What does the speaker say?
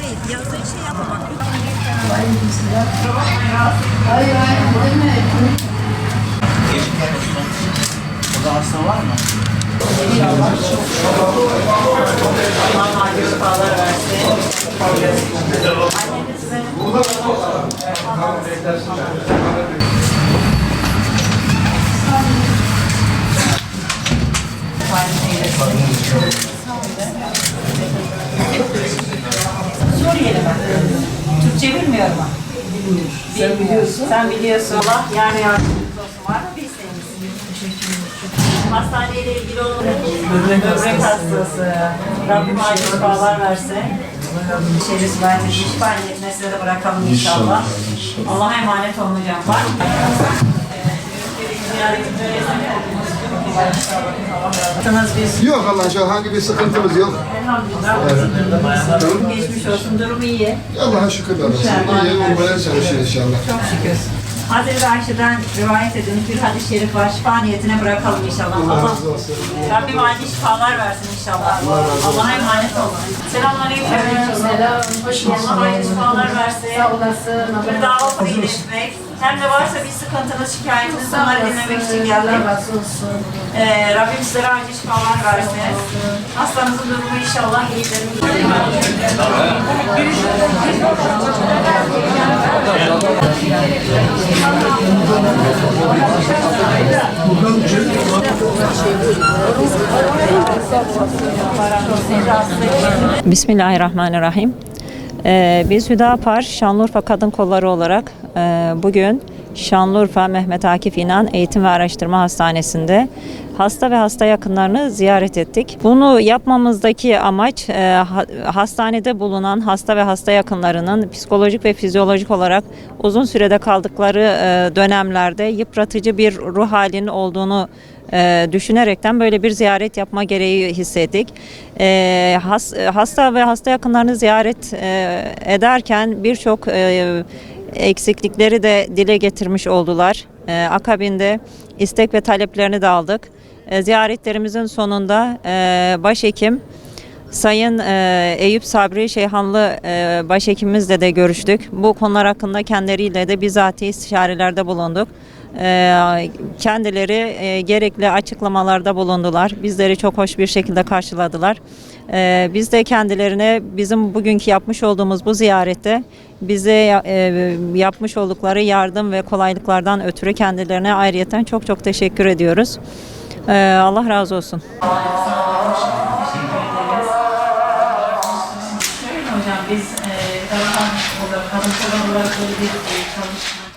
Yazdığı şey yapmamak. Hayır, demek. Burada hasta var mı? İnşallah. Allah acı şifalar versin. Anneniz ve Suriyeli mi? Türkçe bilmiyorum ama. Sen biliyorsun. Sen biliyorsun. Allah yani yardımcınız olsun. Var mı bir isteğiniz? Hastaneyle ilgili olan böbrek hastası. Rabbim acil şifalar versin. Şerif versin. Şifa niyetine size de bırakalım inşallah. Allah'a emanet olun hocam. Var mı? Yok Allah'a şükür herhangi bir sıkıntımız yok. Elhamdülillah. Durum geçmiş olsun. Durum iyi. Allah'a şükürler olsun. İyi olmaya çalışıyor inşallah. Çok şükür. Hazreti Ayşe'den rivayet edilmiş bir hadis-i şerif var. Şifa niyetine bırakalım inşallah. Allah razı olsun. Rabbim acil şifalar versin inşallah. Allah'a emanet olun. Selamünaleyküm. Selam, hoş geldin. Allah acil şifalar versin. Sağ olasın. Bir dava iyileşmek. Hem de varsa bir sıkıntınız, şikayetiniz, bunları dinlemek için geldim. Razı olsun. Rabbim sizlere acil şifalar versin. Hastanızın durumu inşallah iyidir. Bismillahirrahmanirrahim. Biz Hüdapar Şanlıurfa Kadın Kolları olarak bugün Şanlıurfa Mehmet Akif İnan Eğitim ve Araştırma Hastanesi'nde hasta ve hasta yakınlarını ziyaret ettik. Bunu yapmamızdaki amaç hastanede bulunan hasta ve hasta yakınlarının psikolojik ve fizyolojik olarak uzun sürede kaldıkları dönemlerde yıpratıcı bir ruh halinin olduğunu düşünerekten böyle bir ziyaret yapma gereği hissettik. Hasta ve hasta yakınlarını ziyaret ederken birçok eksiklikleri de dile getirmiş oldular. Akabinde istek ve taleplerini de aldık. Ziyaretlerimizin sonunda başhekim Sayın Eyüp Sabri Şeyhanlı başhekimimizle de görüştük. Bu konular hakkında kendileriyle de bizatihi istişarelerde bulunduk. Kendileri gerekli açıklamalarda bulundular. Bizleri çok hoş bir şekilde karşıladılar. Biz de kendilerine bizim bugünkü yapmış olduğumuz bu ziyarette bize yapmış oldukları yardım ve kolaylıklardan ötürü kendilerine ayrıyeten çok çok teşekkür ediyoruz. Allah razı olsun. Hocam biz kadın kolları olarak böyle bir çalışma